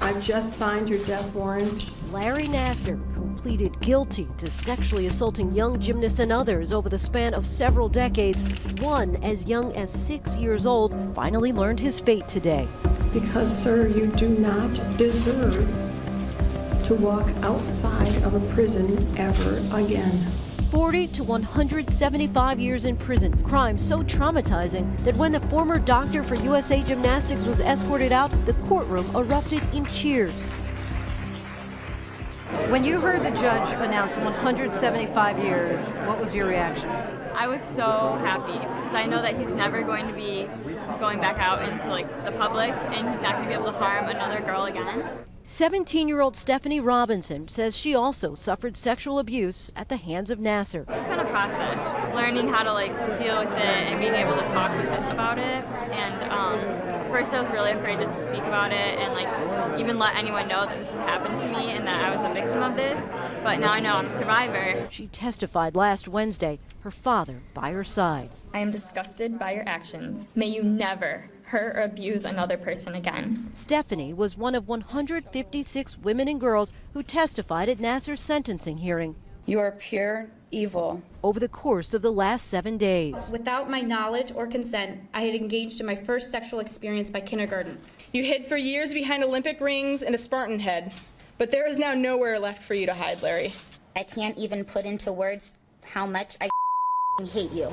I've just signed your death warrant. Larry Nassar, who pleaded guilty to sexually assaulting young gymnasts and others over the span of several decades, one as young as 6 years old, finally learned his fate today. Because, sir, you do not deserve to walk outside of a prison ever again. 40 to 175 years in prison, crime so traumatizing that when the former doctor for USA Gymnastics was escorted out, the courtroom erupted in cheers. When you heard the judge announce 175 years, what was your reaction? I was so happy because I know that he's never going to be going back out into the public, and he's not going to be able to harm another girl again. 17-year-old Stephanie Robinson says she also suffered sexual abuse at the hands of Nassar. It's been a process, learning how to deal with it and being able to talk about it. And at first I was really afraid to speak about it and even let anyone know that this has happened to me and that I was a victim of this. But now I know I'm a survivor. She testified last Wednesday, her father by her side. I am disgusted by your actions. May you never hurt or abuse another person again. Stephanie was one of 156 women and girls who testified at Nassar's sentencing hearing. You are pure evil. Over the course of the last 7 days. Without my knowledge or consent, I had engaged in my first sexual experience by kindergarten. You hid for years behind Olympic rings and a Spartan head, but there is now nowhere left for you to hide, Larry. I can't even put into words how much I hate you.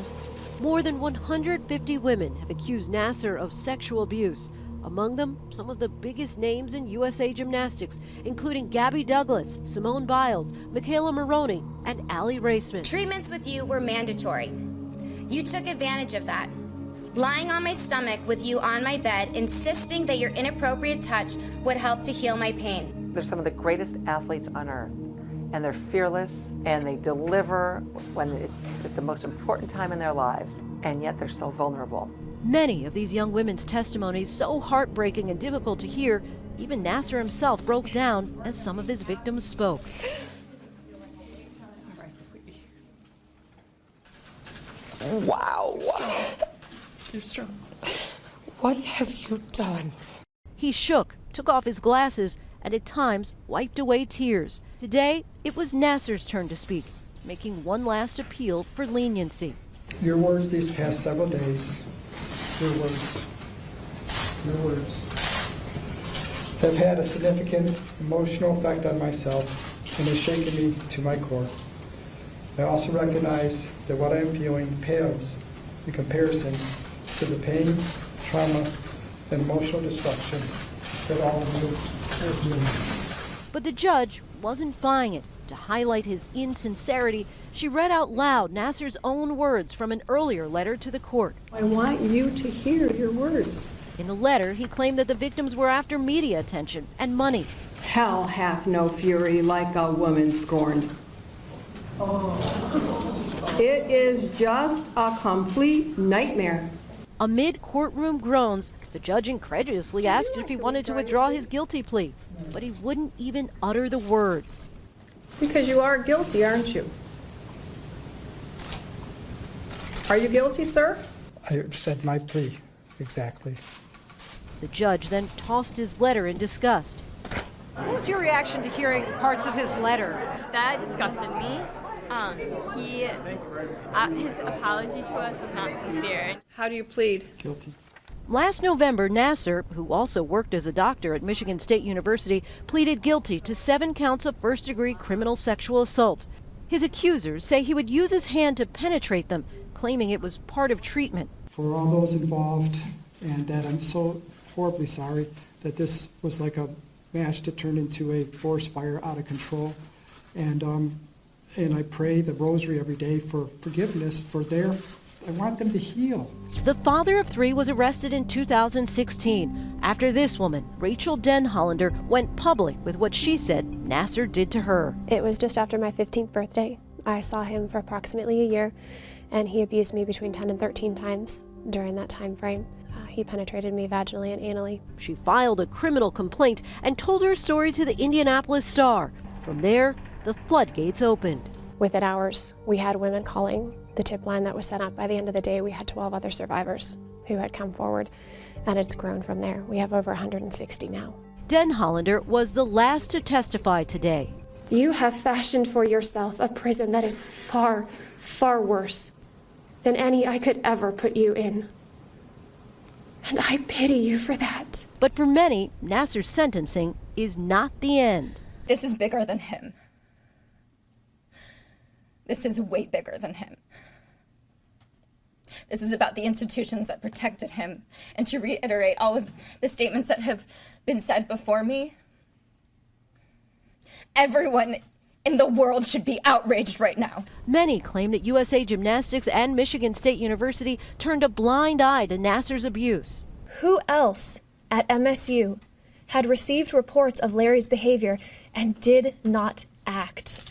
More than 150 women have accused Nassar of sexual abuse. Among them, some of the biggest names in USA Gymnastics, including Gabby Douglas, Simone Biles, Michaela Maroney, and Allie Raceman. Treatments with you were mandatory. You took advantage of that. Lying on my stomach with you on my bed, insisting that your inappropriate touch would help to heal my pain. They're some of the greatest athletes on earth. And they're fearless, and they deliver when it's at the most important time in their lives, and yet they're so vulnerable. Many of these young women's testimonies so heartbreaking and difficult to hear, even Nassar himself broke down as some of his victims spoke. Wow. You're strong. What have you done? He shook, took off his glasses, and at times wiped away tears. Today, it was Nassar's turn to speak, making one last appeal for leniency. Your words these past several days, your words, have had a significant emotional effect on myself and has shaken me to my core. I also recognize that what I am feeling pales in comparison to the pain, trauma, and emotional destruction that all of you are doing. But the judge wasn't buying it. To highlight his insincerity, she read out loud Nassar's own words from an earlier letter to the court. I want you to hear your words. In the letter, he claimed that the victims were after media attention and money. Hell hath no fury like a woman scorned. It is just a complete nightmare. Amid courtroom groans, the judge incredulously asked if he wanted to withdraw his guilty plea, but he wouldn't even utter the word. Because you are guilty, aren't you? Are you guilty, sir? I said my plea, exactly. The judge then tossed his letter in disgust. What was your reaction to hearing parts of his letter? That disgusted me. His apology to us was not sincere. How do you plead? Guilty. Last November, Nassar, who also worked as a doctor at Michigan State University, pleaded guilty to 7 counts of first-degree criminal sexual assault. His accusers say he would use his hand to penetrate them, claiming it was part of treatment. For all those involved, and that I'm so horribly sorry that this was like a match that turned into a forest fire out of control. And I pray the rosary every day for forgiveness for I want them to heal. The father of 3 was arrested in 2016 after this woman, Rachel Denhollander, went public with what she said Nassar did to her. It was just after my 15th birthday. I saw him for approximately a year, and he abused me between 10 and 13 times during that time frame. He penetrated me vaginally and anally. She filed a criminal complaint and told her story to the Indianapolis Star. From there, the floodgates opened. Within hours, we had women calling the tip line that was set up. By the end of the day, we had 12 other survivors who had come forward, and it's grown from there. We have over 160 now. Denhollander was the last to testify today. You have fashioned for yourself a prison that is far, far worse than any I could ever put you in. And I pity you for that. But for many, Nassar's sentencing is not the end. This is bigger than him. This is way bigger than him. This is about the institutions that protected him. And to reiterate all of the statements that have been said before me, everyone in the world should be outraged right now. Many claim that USA Gymnastics and Michigan State University turned a blind eye to Nassar's abuse. Who else at MSU had received reports of Larry's behavior and did not act?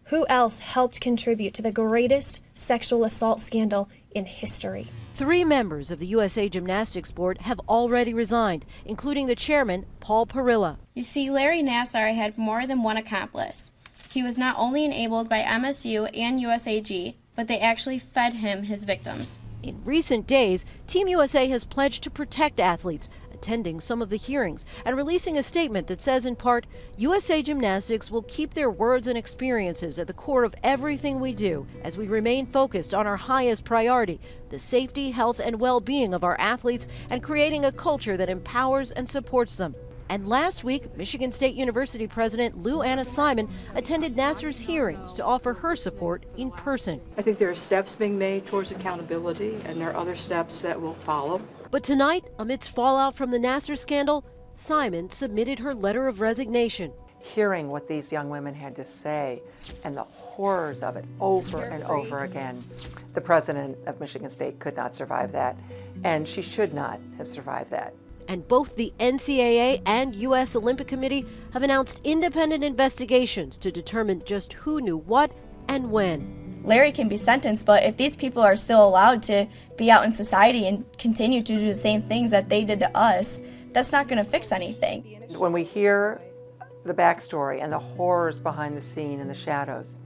Who else helped contribute to the greatest sexual assault scandal in history? 3 members of the USA Gymnastics Board have already resigned, including the chairman, Paul Parilla. You see, Larry Nassar had more than one accomplice. He was not only enabled by MSU and USAG, but they actually fed him his victims. In recent days, Team USA has pledged to protect athletes, attending some of the hearings and releasing a statement that says in part, USA Gymnastics will keep their words and experiences at the core of everything we do as we remain focused on our highest priority, the safety, health, and well-being of our athletes and creating a culture that empowers and supports them. And last week, Michigan State University President Lou Anna Simon attended Nassar's hearings to offer her support in person. I think there are steps being made towards accountability, and there are other steps that will follow. But tonight, amidst fallout from the Nassar scandal, Simon submitted her letter of resignation. Hearing what these young women had to say and the horrors of it over and over again, the president of Michigan State could not survive that, and she should not have survived that. And both the NCAA and U.S. Olympic Committee have announced independent investigations to determine just who knew what and when. Larry can be sentenced, but if these people are still allowed to be out in society and continue to do the same things that they did to us, that's not going to fix anything. When we hear the backstory and the horrors behind the scene and the shadows,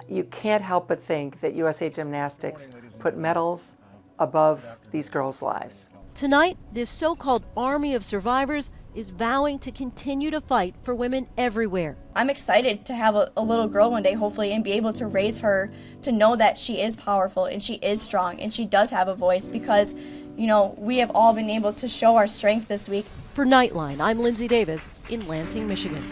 you can't help but think that USA Gymnastics put medals above these girls' lives. Tonight, this so-called army of survivors is vowing to continue to fight for women everywhere. I'm excited to have a little girl one day, hopefully, and be able to raise her to know that she is powerful and she is strong and she does have a voice because, you know, we have all been able to show our strength this week. For Nightline, I'm Lindsay Davis in Lansing, Michigan.